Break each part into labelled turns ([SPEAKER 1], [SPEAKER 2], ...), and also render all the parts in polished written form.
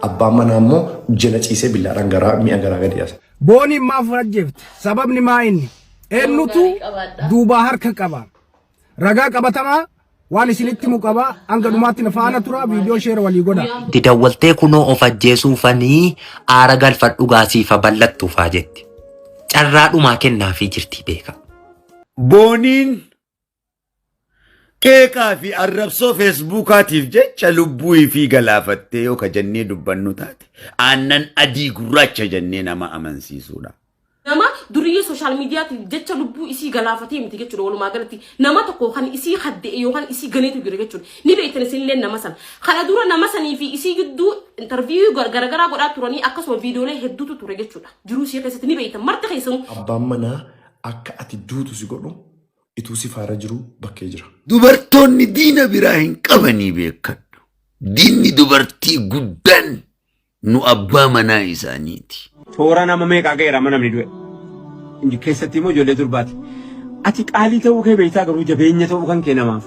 [SPEAKER 1] abbaan manaa immoo jala ciisee billaadhaan garaa mi'a garaa gadi yaasa.
[SPEAKER 2] Booniin maaf rajjeefte sababni maa inni eenyutu duubaa harka qaba ragaa qabatamaa waan isinitti himu qaba hanga dhumaatti na faana tura viidiyoo sheer walii godha.
[SPEAKER 3] Didawwaltee kunoo of ajjeesuufanii aara galfadhu gaasiifa ballattuufaa jetti. Carraa dhumaa kennaafii jirti beeka.
[SPEAKER 4] Booniin keekaa fi arrabsoo feesbuukaatiif jecha lubbuu fi galaafattee yoo ka jennee dubbannu taate aannan adii gurraacha jennee nama amansiisuudha.
[SPEAKER 5] Nama duriyyee social miidiyaatiif jecha lubbuu isii galaafatee miti jechuudha walumaa galatti nama tokko kan isii haddee yookaan isii ganeetu jira jechuudha. Ni beektan isinillee nama sana. Kana dura nama sanii fi isii gidduu interview garagaraa godhaa turanii akkasuma viidiyoolee hedduutu ture jechuudha. Jiruu ishee keessatti ni beektan marti keessanuu.
[SPEAKER 1] Abbaan manaa akka ati duutu si godhu ituu si faara jiru bakkee jira.
[SPEAKER 4] Dubartoonni diina biraa hin qabanii beekadhu. Diinni dubartii guddaan nu abbaa manaa isaaniiti.
[SPEAKER 6] Toora nama meeqa ga'eera mana namni du'e. Inji keessatti immoo ijoollee durbaati. Ati qaalii ta'uu kee beektaa garuu jabeenya ta'uu kan kee namaaf.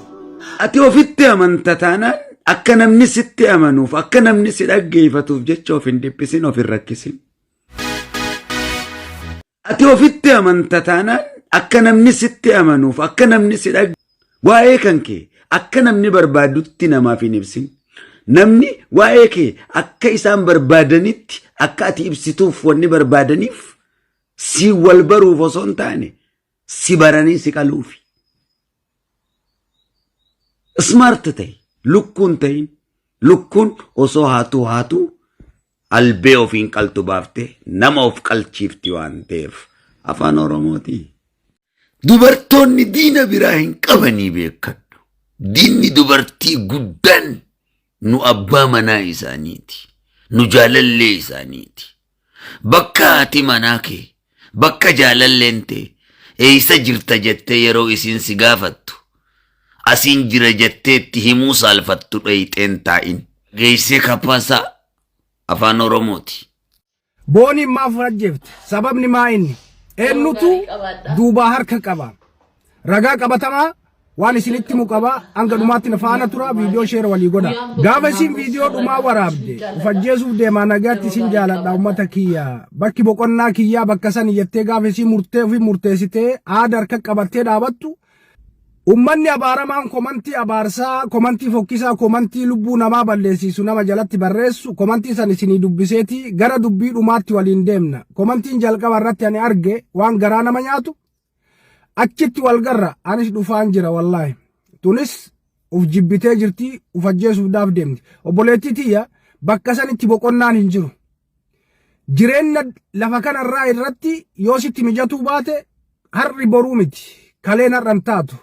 [SPEAKER 4] Ati ofitti amanta taanaan akka namni sitti amanuuf akka namni si dhaggeeffatuuf jecha of hin dhiphisin of hin rakkisin. Ati ofitti amanta taanaan akka namni sitti amanuuf akka namni si waa'ee kan kee akka namni barbaadutti namaaf hin ibsin. Namni waa'ee kee akka isaan barbaadanitti akka ati ibsituuf wanni barbaadaniif si wal baruuf osoo hin taane si baranii si qaluufi. Smart ta'e lukkuun ta'in lukkuun osoo haatu albee ofiin qaltu baaftee nama of qalchiifti waan ta'eef afaan Oromooti. Dubartoonni diina biraa hin qabanii beekadhu. Diinni dubartii guddaan nu abbaa manaa isaaniiti. Nu jaalallee isaaniiti. Bakka haati manaa kee bakka jaalalleen ta'e eessa jirta jettee yeroo isiin si gaafattu asiin jira jetteetti himuu saalfattu dhayixeen taa'in. Geessee kapaasaa afaan Oromooti.
[SPEAKER 2] Booniin maaf rajjeefte sababni maa inni eenyutu duubaa harka qaba ragaa qabatamaa waan isinitti himu qaba hanga dhumaatti na faana tura viidiyoo sheer walii godha. Gaafa isin viidiyoo dhumaa waraabde uf ajjeesuuf deemaa nagaatti isin jaaladha ummata kiyya bakki boqonnaa kiyyaa bakka san jettee gaafa isin murtee ofii murteessitee aada harka qabattee dhaabattu ummanni abaaramaan komantii abaarsaa komantii fokkisaa komantii lubbuu namaa balleessisu nama jalatti barreessu komantii san isinii dubbiseeti gara dubbii dhumaatti waliin deemna. Komantiin jalqaba irratti ani arge waan garaa nama nyaatu achitti walgarra anis dhufaan jira wallahi tunis uf jibbitee jirti uf ajjeesuuf daaf deemti. Obboleettii tiyya bakka sanitti boqonnaan hin jiru. Jireenya lafa kanarraa irratti yoo sitti mijatuu baate har'i boruu miti kaleen har'an taatu.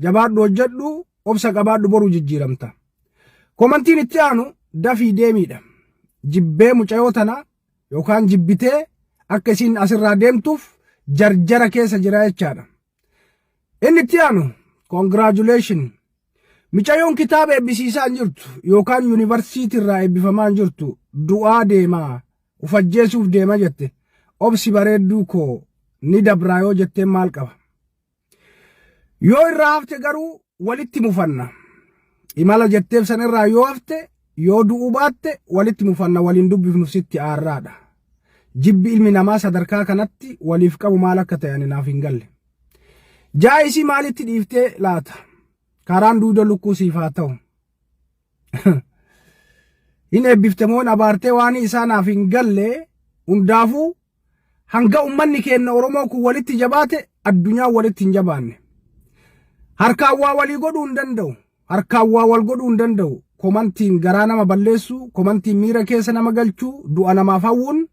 [SPEAKER 2] Jabaadhu hojjedhu obsa qabaadhu boruu jijjiiramta. Komantiin itti aanu dafii deemiidha. Jibbee mucayoo tana yookaan jibbitee akka isin asirraa deemtuuf jarjara keessa jira jechaadha. Inni itti aanu congratulation. Mucayoon kitaaba eebbisiisaa hin jirtu yookaan yuunivarsiitii irraa eebbifamaa hin jirtu du'aa deemaa uf ajjeesuuf deema jette obsi bareedduu koo ni dabraa yoo jettee maal qaba. Yoo irraa hafte garuu walitti mufanna. Imala jetteef san irraa yoo hafte yoo du'uu baatte walitti mufanna waliin dubbifnu sitti aarraadha. Jibbi ilmi namaa sadarkaa kanatti waliif qabu maal akka ta'e ani naaf hin galle. Jaayisii maalitti dhiiftee laata? Karaan duuda lukkuu siif haa ta'u. Hin eebbiftamoon abaartee waan isaa naaf hin galle hundaafuu hanga ummanni keenya Oromoo kun walitti jabaate addunyaa walitti hin jabaanne. Harkaan waa walii godhuu hin danda'u. Harkaan waa wal godhuu hin danda'u. Komantiin garaa nama balleessu, komantiin miira keessa nama galchuu, du'a namaaf hawwuun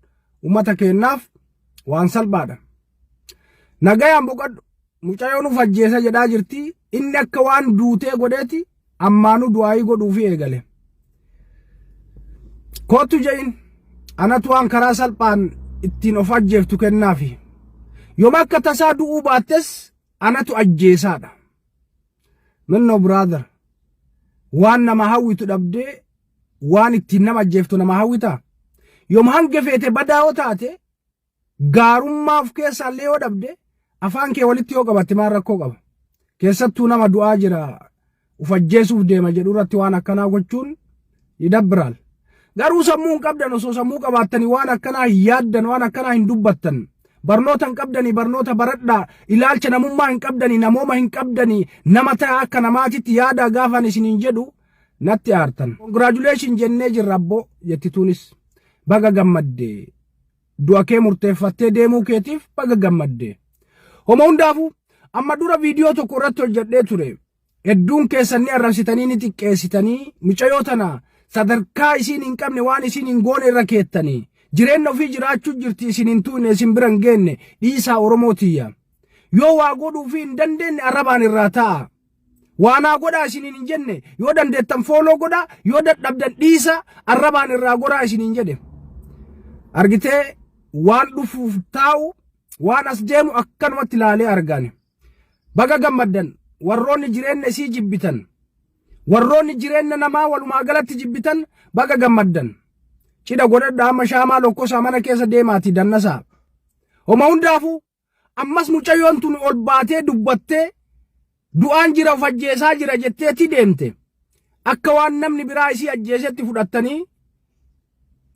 [SPEAKER 2] ummata keenyaaf waan salphaadha. Nagayaan boqadhu mucayoon uf ajjeesa jedhaa jirti. Inni akka waan duutee godheeti ammaanuu du'aayii godhuufi eegale. Kootu jedhin anatu waan karaa salphaan ittiin of ajjeeftu kennaafi. Yoom akka tasaa du'uu baattes anatu ajjeesaadha. Minno brother waan nama hawwitu dhabdee waan ittiin nama ajjeeftu nama hawwita. Yoom hanga feete badaa'oo taate gaarummaaf keessaallee yoo dhabde afaan kee walitti yoo qabatte maal rakkoo qaba. Keessattuu nama du'aa jira uf ajjeesuuf deema jedhu irratti waan akkanaa gochuun yidabbiral. garuu sammuun qabdan osoo sammuu qabaattanii waan akkanaa hin yaaddan waan akkanaa hin dubbattan barnoota hin qabdanii barnoota baradhaa ilaalcha namummaa hin qabdanii namooma hin qabdanii nama ta'a akka namaatitti yaada gaafan isiniin jedhu natti aartan. Congratulation jennee jirra abbo jettituunis baga gammadde du'a kee murteeffattee deemuu keetiif baga gammadde. Homa hundaafuu amma dura viidiyoo tokko irratti hojjedhee ture hedduun keessanii arrabsitanii ni xiqqeessitanii mucayyoo tana sadarkaa isiin hin qabne waan isiin hin goone irra keettanii jireenya ofii jiraachuu jirti isin hin tuune isin bira hin geenne dhiisaa Oromootiyya yoo waa godhuu fi hin dandeenye arrabaan irraa ta'a waanaa godhaa isin hin jenne yoo dandeettan fooloo godhaa yoo dadhabdan dhiisa arrabaan irraa godhaa isin hin jedhe argitee waan dhufuuf taa'u waan as deemu akkanumatti ilaalee argane baga gammaddan warroonni jireenya isii jibbitan warroonni jireenya namaa walumaa galatti jibbitan baga gammaddan cidha godhadhaa amma shaamaa lokkosaa mana keessa deemaati dannasaa. Homa hundaafuu ammas mucayyoon tun ol baatee dubbattee du'aan jira of ajjeesaa jira jetteeti deemte akka waan namni biraa isii ajjeesetti fudhattanii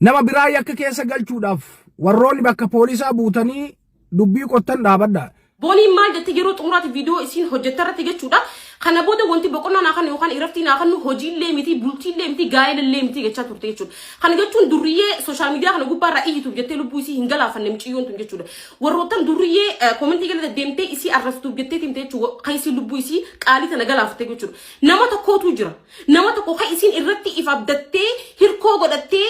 [SPEAKER 2] nama biraa yakka keessa galchuudhaaf warroonni bakka poolisaa buutanii dubbii qottan dhaabadha.
[SPEAKER 5] Booni maal jettee yeroo xumuraati viidiyoo isiin hojjettarratti jechuudha. Kana booda wanti boqonnaa naa kan yookaan irratti naa kan hojiilee miti bultiilee miti gaa'eellee miti jechaa turte jechuudha. Kana jechuun durriyyee sooshaal miidiyaa kana gubbaarraa iyyituuf jettee lubbuu isii hin galaafanne mucayyoon tun jechuudha. Warroottan durriyyee koomentii gala deemtee isii arrastuuf jettee timte jechuudha. Kan isii lubbuu isii qaalii tana galaafatte jechuudha. Nama tokkootu jira. Nama tokko kan isiin irratti if abdattee hirkoo godhattee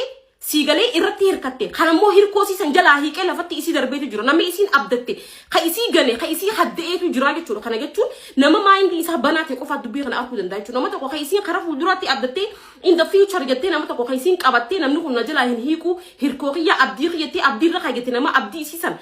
[SPEAKER 5] siigalee irratti hirkatte kanammoo hirkoo siisan jalaa hiiqee lafatti isii darbeetu jira namni isiin abdatte ka isii gane ka isii haddeetu jira jechuudha kana jechuun nama maayindi isaa banaate qofa dubbii kana arguu danda'a jechuudha nama tokko ka isiin karaa fuulduraatti abdatte in the future jettee nama tokko ka isiin qabattee namni kun na jalaa hin hiiqu hirkoo kiyya abdii kiyyatti abdiirra kaayyatte nama abdii isiisan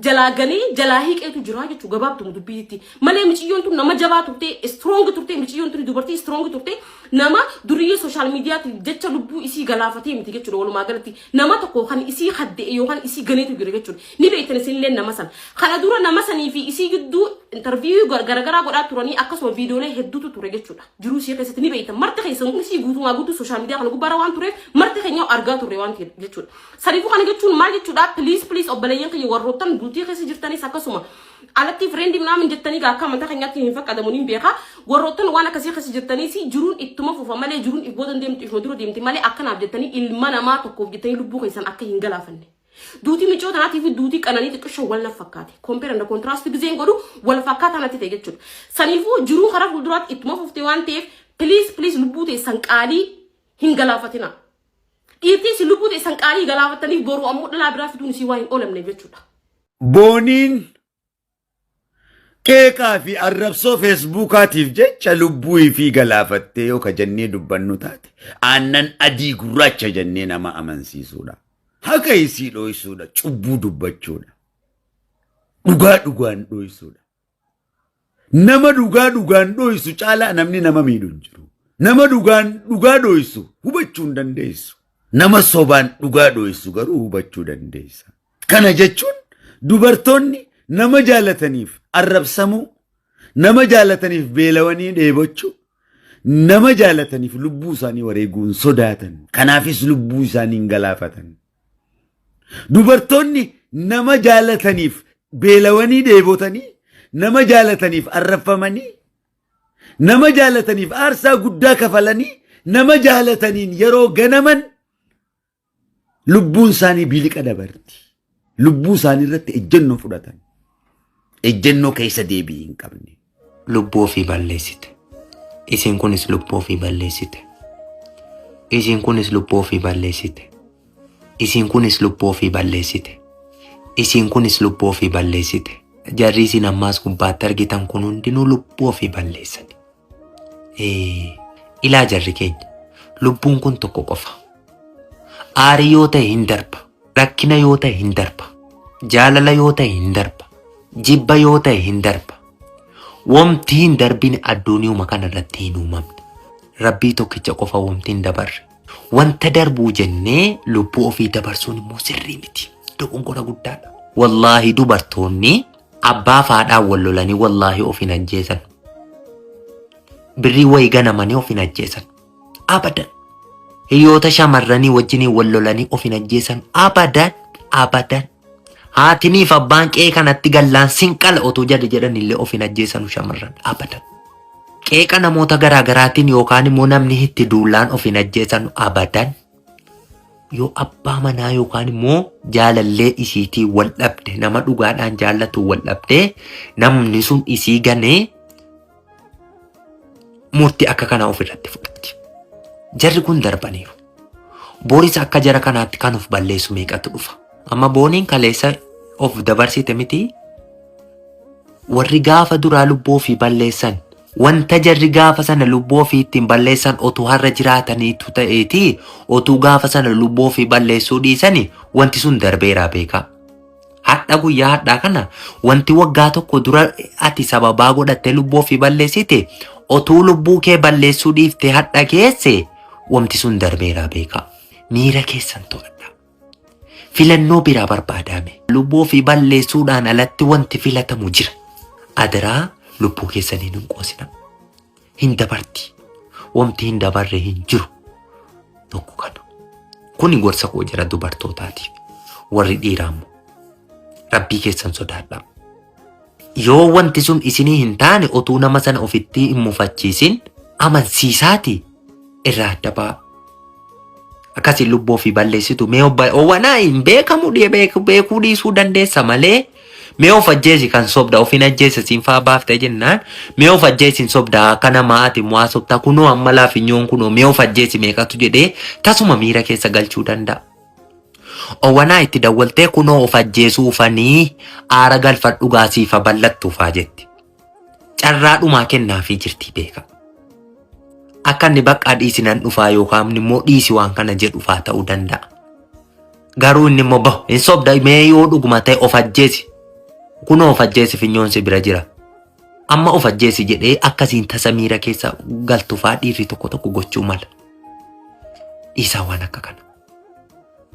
[SPEAKER 5] jalaa ganee jalaa hiiqeetu jira jechuudha gabaabtuu dubbiitti malee mucayyoon tun nama jabaa turte strong turte mucayyoon tun dubartii strong turte nama duriyyee sooshaal miidiyaatti jecha lubbuu isii galaafatee miti jechuudha walumaa galatti nama tokko kan isii hadde'e yookaan isii ganeetu jira jechuudha ni beektan isinillee nama san kana dura nama sanii fi isii gidduu interview garagaraa godhaa turanii akkasuma viidiyoolee hedduutu ture jechuudha jiruu ishee keessatti ni beektan marti keessan kun isii guutumaa guutuu sooshaal miidiyaa kana gubbaarra waan tureef marti keenya argaa turre waan ta'eef jechuudha saniifuu kana jechuun maal jechuudha please obboleeyyan kiyya warroottan bultii keessa jirtanis akkasuma alatti friendii naamin jettanii akka amantaa keenyaatti hin fakkadamu ni beeka warroottan waan akkasii keessa jirtanii si jiruun ittuma fufa malee jiruun iboodan deemtu ifoo dura deemti malee akkanaaf jettanii ilma namaa tokkoof jettanii lubbuu keessan akka hin galaafanne duutii miccoo tanaatii fi duutii qananii xiqqisho wal na fakkaate compare and contrast gizeen godhu wal fakkaata natti ta'e jechuudha saniifuu jiruu karaa fuulduraatti ittuma fuftee waan ta'eef please lubbuu teessan qaalii hin galaafatina dhiirtis lubbuu teessan qaalii galaafataniif boru ammoo dhalaa biraa fiduun isii waa hin oolamne jechuudha.
[SPEAKER 4] Booniin keekaa fi arrabsoo feesbuukaatiif jecha lubbuu fi galaafattee yoo ka jennee dubbannu taate aannan adii gurraacha jennee nama amansiisuudha. Haka isii dho'isuudha cubbuu dubbachuudha. Dhugaan dho'isuudha. Nama dhugaan dho'isu caalaa namni nama miidhu hin jiru. Nama dhugaa dho'isu hubachuu hin dandeessu. Nama sobaan dhugaa dho'isu garuu hubachuu dandeessa. Kana jechuun dubartoonni nama jaalataniif arrabsamuu, nama jaalataniif beelawanii dheebochuu, nama jaalataniif lubbuu isaanii wareeguun sodaatan. Kanaafis lubbuu isaanii hin galaafatan. Dubartoonni nama jaalataniif beelawanii dheebotanii, nama jaalataniif arrabfamanii, nama jaalataniif aarsaa guddaa kafalanii, nama jaalataniin yeroo ganaman lubbuun isaanii biliqa dabarti. Lubbuu isaanii irratti ejjennoo fudhatan. Ejjennoo keessa deebii hin qabne.
[SPEAKER 3] Lubbuu ofii balleessite. Isin kunis lubbuu ofii balleessite. Isin kunis lubbuu ofii balleessite. Isin kunis lubbuu ofii balleessite. Isin kunis lubbuu ofii balleessite. Jarri isin ammaas gubbaatti argitan kun hundinuu lubbuu ofii balleessani. Ilaa jarri keenya lubbuun kun tokko qofa. Aarii yoo ta'e hin darba. Rakkina yoo ta'e hin darba. Jaalala yoo ta'e hin darba. Jibba yoo ta'e hin darba. Wamti hin darbine adduuniyuma kana irratti hin uumamne. Rabbii tokkicha qofa wamti hin dabarre. Wanta darbuu jennee lubbuu ofii dabarsuun immoo sirrii miti. Dogongora guddaadha. Wallaahi dubartoonni abbaa faadhaan wal lolanii wallaahi of hin ajjeesan. Birrii wayii ganamanii of hin ajjeesan. Abadan. hiyyoota shamarranii wajjinii wal lolanii of hin ajjeesan abadan. Haatiniif abbaan qe'ee kanatti gallaan sinqala otoo jedhe jedhanillee of hin ajjeesanu shamarran abadan. Qeeqa namoota garaagaraatiin yookaan immoo namni itti duulaan of hin ajjeesanu abadan. Yoo abbaa manaa yookaan immoo jaalallee isiitii wal dhabde nama dhugaadhaan jaallatu wal dhabde namni sun isii ganee murtii akka kanaa ofirratti fudhatti. Jarri kun darbaniiru. Booris akka jara kanaatti kan of balleessu meeqatu dhufa. Amma booniin kaleessa of dabarsite miti. Warri gaafa duraa lubbuu ofii balleessan wanta jarri gaafa sana lubbuu ofii ittiin balleessan otuu har'a jiraataniitu ta'eeti otuu gaafa sana lubbuu ofii balleessuu dhiisani wanti sun darbeeraa beekaa. Hadha guyyaa hadhaa kana wanti waggaa tokko dura ati sababaa godhattee lubbuu ofii balleessite otuu lubbuu kee balleessuu dhiiftee hadha geesse wanti sun darbeeraa beekaa. Miira keessan to'adha. Filannoo biraa barbaadame. Lubbuu ofii balleessuudhaan alatti wanti filatamu jira. Adaraa lubbuu keessanii hin qoosina. Hin dabarti. Wanti hin dabarre hin jiru. Tokko kana. Kuni gorsa koo jira dubartootaatiif. Warri dhiiraa immoo rabbii keessan sodaadhaa. Yoo wanti sun isinii hin taane otuu nama sana ofitti hin mufachiisin amansiisaati irraa adda ba'a. Akkasiin lubbuu ofii balleessitu mee owanaa hin beekamu beekuu dhiisuu dandeessa malee mee of ajjeesi kan sobda of hin ajjeessa siin faa baaftee jennaan mee of ajjeesi hin sobda akka namaa ati waa sobda kunoo amma laafinyoon kunoo mee of ajjeesi meeqatu jedhee tasuma miira keessa galchuu danda'a. Owanaa itti dawwaltee kunoo of ajjeesuufanii aara galfadhu gaasiifa ballattuufaa jetti. Carraa dhumaa kennaafii jirti beeka. Akka inni bakka dhiisinan dhufaa yookaan immoo dhiisi waan kana jedhufaa ta'uu danda'a. Garuu inni immoo bahu hin sobda mee yoo dhuguma ta'e of ajjeesi. Kunoo of ajjeesi finyoon si bira jira. Amma of ajjeesi jedhee akkasiin tasa miira keessa galtufaa dhiirri tokko tokko gochuu mala. Dhiisaa waan akka kana.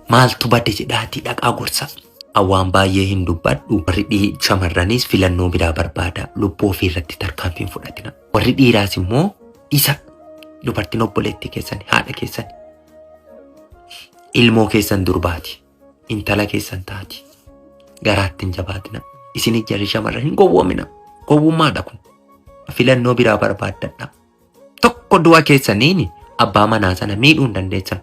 [SPEAKER 3] Maaltu badde jedhaatii dhaqaa gorsa. Awwaan baay'ee hin dubbadhu. Warri shamarranis filannoo biraa barbaada. Lubbuu ofii irratti tarkaanfii hin fudhatina. Warri dhiiraas immoo isa dubartiin obboleettii keessanii haadha keessanii ilmoo keessan durbaati intala keessan taati garaatti hin jabaatina isin jarri shamarran hin gowwoomina gowwummaadha kun filannoo biraa barbaaddadha tokko du'a keessaniin abbaa manaa sana miidhuu hin dandeessan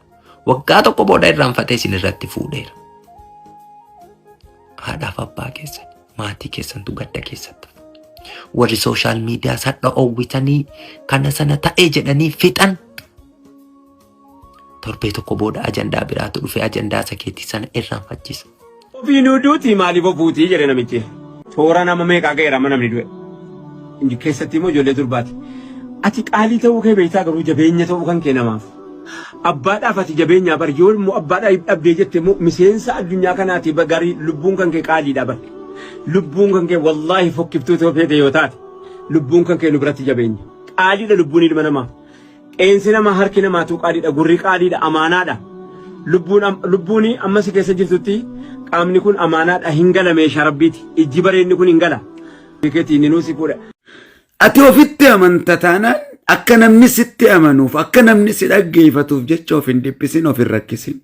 [SPEAKER 3] waggaa tokko booda irraanfatee isin irratti fuudheera haadhaaf abbaa keessan maatii keessantu gadda keessatti warri social media sadha owwitanii kana sana ta'ee jedhanii fixan torbee tokko booda ajandaa biraatu dhufe ajandaa sakeetii sana irraanfachiisa.
[SPEAKER 6] Ofii nuuduuti maaliif ofuutii jedhe namichi. Toora nama meeqaa ga'eera mana namni du'e. Inji keessatti immoo ijoollee durbaati. Ati qaalii ta'uu kee beektaa garuu jabeenya ta'uu kan kee namaaf. Abbaadhaaf ati jabeenyaa bari yoo immoo abbaadhaaf dhabdee jette immoo miseensa addunyaa kanaati garii lubbuun kan kee qaaliidha bari. Lubbuun kan kee wallaahi fokkiftuu ta'uu feete yoo taate lubbuun kan kee nu biratti jabeenya. Qaaliidha lubbuun ilma namaa. Qeensi namaa harki namaatu qaaliidha gurri qaaliidha amaanaadha. Lubbuun amma si keessa jirtutti qaamni kun amaanaadha hin gala meeshaa rabbiiti. Ijji bareenni kun hin gala. Keetiin inuu si fuudha.
[SPEAKER 4] Ati ofitti amanta taanaan akka namni sitti amanuuf akka namni si dhaggeeffatuuf jecha of hin dhiphisin of hin rakkisin.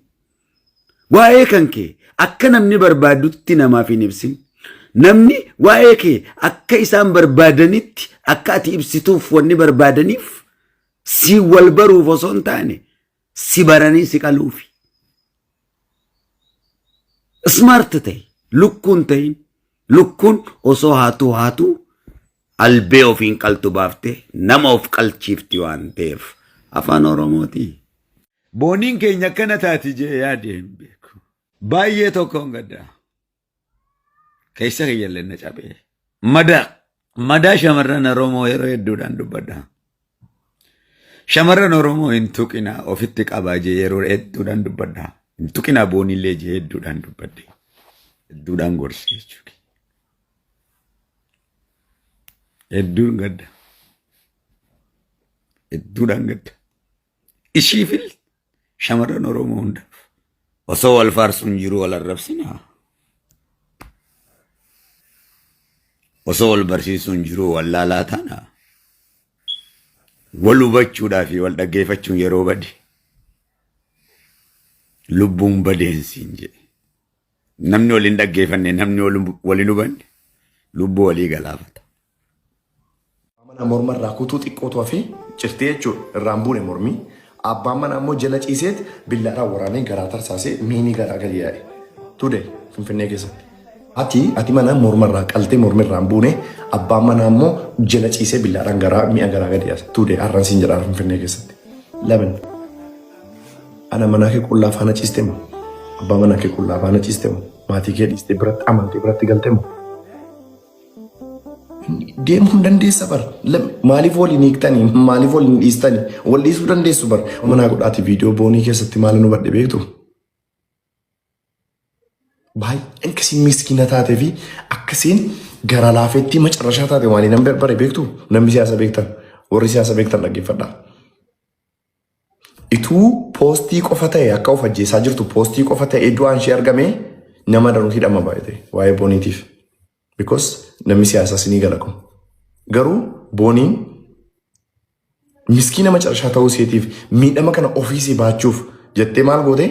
[SPEAKER 4] Waa'ee kan kee akka namni barbaadutti namaaf hin ibsin. Namni waa'ee kee akka isaan barbaadanitti akka ati ibsituuf wanni barbaadaniif si wal baruuf osoo hin taane si baranii si qaluufi. Smart ta'e lukkuun ta'in lukkuun osoo haatu albee ofiin qaltu baaftee nama of qalchiifti waan ta'eef afaan Oromooti. Booniin keenya akkana taati jee yaadee hin beeku. Baay'ee tokkoon gaddaa. Keessa keeyyaleen na cabee. Madaa shamarran Oromoo yeroo hedduudhaan dubbadha. Shamarran Oromoo hin tuqinaa ofitti qabaa jee yeroo hedduudhaan dubbadha. Hin tuqinaa boonillee jee hedduudhaan dubbadde. Hedduudhaan gorsee jechuudha. Hedduun gadda. Hedduudhaan gadda. Ishiifil shamarran Oromoo hundaaf. Osoo wal faarsuun jiru wal arrabsinaa. Osoo wal barsiisuun jiru wal laalaa taana. Wal hubachuudhaa fi wal dhaggeeffachuun yeroo bade. lubbuun badeensiin jedhe. Namni waliin dhaggeeffanne namni waliin hubanne lubbuu walii galaafata.
[SPEAKER 1] Mana mormarraa kutuu xiqqootu hafi cirtee jechuudha irraan buune mormii. Abbaan manaa immoo jala ciiseet billaadhaan waraanee garaa tarsaasee miini garaa gadi yaa'e. Tude Finfinnee keessatti. Ati mana mormarraa qaltee mormirraan buune abbaan manaa immoo jala ciisee billaadhaan garaa mi'a garaa gadi yaase. Tude har'aan siin jedhaa Finfinnee keessatti. Lamin. Ana manaa kee qullaa faana ciiste moo? Abbaa manaa kee qullaa faana ciiste moo? Maatii kee dhiiste biratti amantee biratti galte moo? Deemuu hin dandeessa bar. Maaliif waliin hiiktanii? Maaliif waliin dhiistanii? Wal dhiisuu dandeessu bar. Manaa godhaati viidiyoo boonii keessatti maal nu badhe beektu? Baay'een akkasiin miskiina taatee fi akkasiin gara laafeetti macarrashaa taate maaliin nan barbare beektu? Namni siyaasa beektan, warri siyaasa beektan dhaggeeffadhaa. Ituu poostii qofa ta'e akka of ajjeesaa jirtu poostii qofa ta'e du'aan ishee argamee nama danuu hidhama baay'ate waa'ee booniitiif. Because namni siyaasa sinii galaku. Garuu booniin miskiina macarrashaa ta'uu isheetiif miidhama kana ofiisii baachuuf jettee maal goote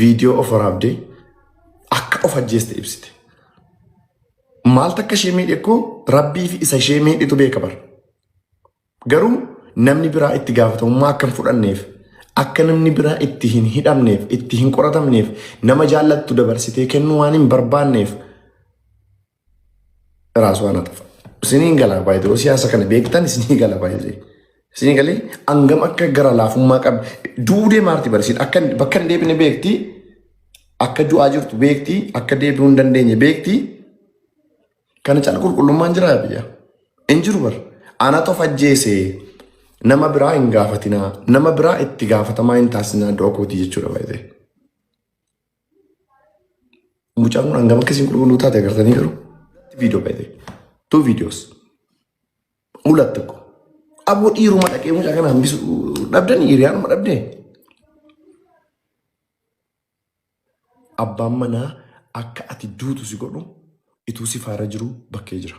[SPEAKER 1] viidiyoo of waraabdee akka of ajjeeste ibsite. Maaltu akka ishee miidhe koo rabbii fi isa ishee miidhitu beeka bara. Garuu namni biraa itti gaafatamummaa akka hin fudhanneef akka namni biraa itti hin hidhamneef itti hin qoratamneef nama jaallattu dabarsitee kennuu waan hin barbaanneef raasuu waan atafa. Isiniin galaa baay'ee siyaasa kana beektan isinii gala baay'ee. Isinii galee hangam akka gara laafummaa qabdi. Duudee maarti barsiin akka bakka hin deebine beekti. Akka du'aa jirtu beekti. Akka deebi'uu hin dandeenye beekti. Kana caala qulqullummaan jira biyya. Hin jiru bar. Anatu of ajjeesee nama biraa hin gaafatinaa. Nama biraa itti gaafatamaa hin taasisinaa du'a kootii jechuudha baay'ee. Mucaan kun hangam akkasiin qulqulluu taate agartanii garuu. Video baay'ee. 2 videos. Mulat tokko. Aboo dhiiruma dhaqee mucaa kana hambisu dhabdanii hiriyaanuma dhabdee. Abbaan manaa akka ati duutu si godhu ituu si faara jiru bakkee jira.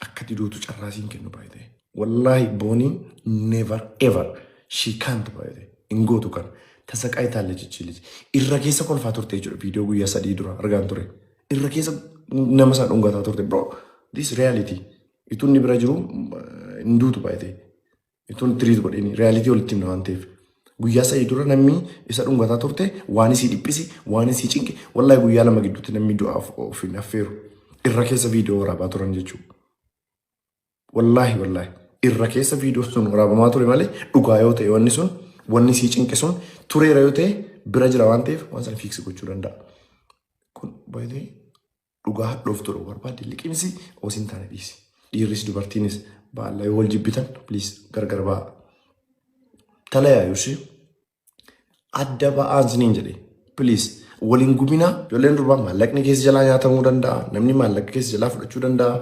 [SPEAKER 1] Akka ati duutu carraasiin kennu baay'ee. Wallahi booniin never ever she can't baay'ee. Hin gootu kan tasaqaa itaalle chichiliti. Irra keessa kolfaa turte jechuudha viidiyoo guyyaa 3 dura argaan ture. Irra keessa nama isaa dhungataa turte bro. This reality. Ituun ni bira jiru hin duutu baay'ee. Ituun tiriit godhanii reality walitti himna waan ta'eef. Guyyaa 3 dura namni isa dhungataa turte waan isii dhiphisi waan isii cinqe wallahi guyyaa 2 gidduutti namni du'a of hin affeeru. Irra keessa viidiyoo waraabaa turan jechuudha. Wallahi irra keessa viidiyoo sun waraabamaa ture malee dhugaa yoo ta'e wanni sun wanni isii cinqe sun tureera yoo ta'e bira jira waan ta'eef waan sana fiiksi gochuu danda'a. Kun baay'ee dhugaa hadhoof ture barbaade liqimsi osin taane dhiisi. Dhiirris dubartiinis baala yoo wal jibbitan please gargar ba'a. Talayaa yuushi adda ba'aan siniin jedhe please waliin gubinaa ijoolleen durbaa maallaqni keessa jalaa nyaatamuu danda'a namni maallaqa keessa jalaa fudhachuu danda'a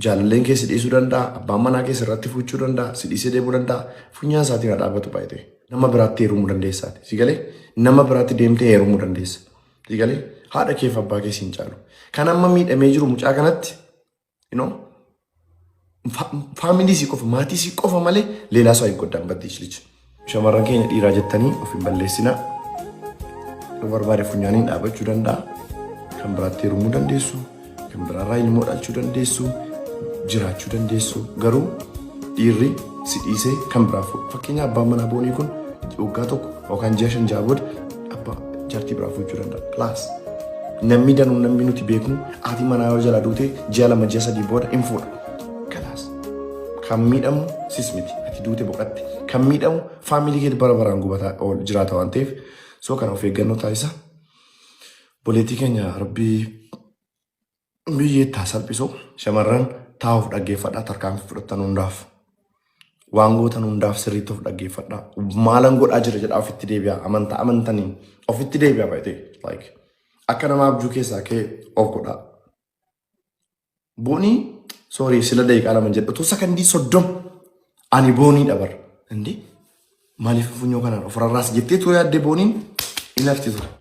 [SPEAKER 1] jaalalleen keessa dhiisuu danda'a abbaan manaa keessa irratti fuuchuu danda'a si dhiisee deemuu danda'a funyaan isaatiin haa dhaabbatu baay'ee nama biraatti heerumuu dandeessaati si galee nama biraatti deemtee heerumuu dandeessa si galee haadha keef abbaa keessa hin caalu kan amma miidhamee jiru mucaa kanatti faamilii si qofa maatii si qofa malee leelaa isaa hin goddan baddi ishilichi. Shamarran keenya dhiiraa jettanii of hin balleessinaa. Yoo barbaade funyaaniin dhaabachuu danda'a. Kan biraatti heerumuu dandeessu. Kan biraarraa ilmoo dhalchuu dandeessu. Jiraachuu dandeessu. Garuu dhiirri si dhiisee kan biraaf fakkeenya abbaan manaa boonii kun waggaa tokko yookaan ji'a 5 booda abbaa jaartii biraa fuuchuu danda'a. Class. Namni danuu namni nuti beeknu haati manaa yoo jala duute ji'a 2 ji'a 3 booda hin fuudha. Class. Kan miidhamu sis miti. Ati duute boqatte. Kan miidhamu faamilii keetti bara baraan gubataa jiraata waan ta'eef soo kana of eeggannoo taasisa. Boleettii keenya rabbii biyyeettaa salphisoo shamarran taa'uuf dhaggeeffadhaa tarkaanfii fudhatan hundaaf. Waan gootan hundaaf sirriitti of dhaggeeffadhaa. Maalan godhaa jira jedhaa ofitti deebi'aa amantaa amantanii ofitti deebi'aa baay'ee akka nama abjuu keessaa kee of godhaa. Boonii soorii sila daqiiqaa 2 jedhu utuu sakandii 30 ani boonii dabar. Indi maaliif funyoo kanaan ofirraas jettee tuu yaaddee booniin in hafti ture.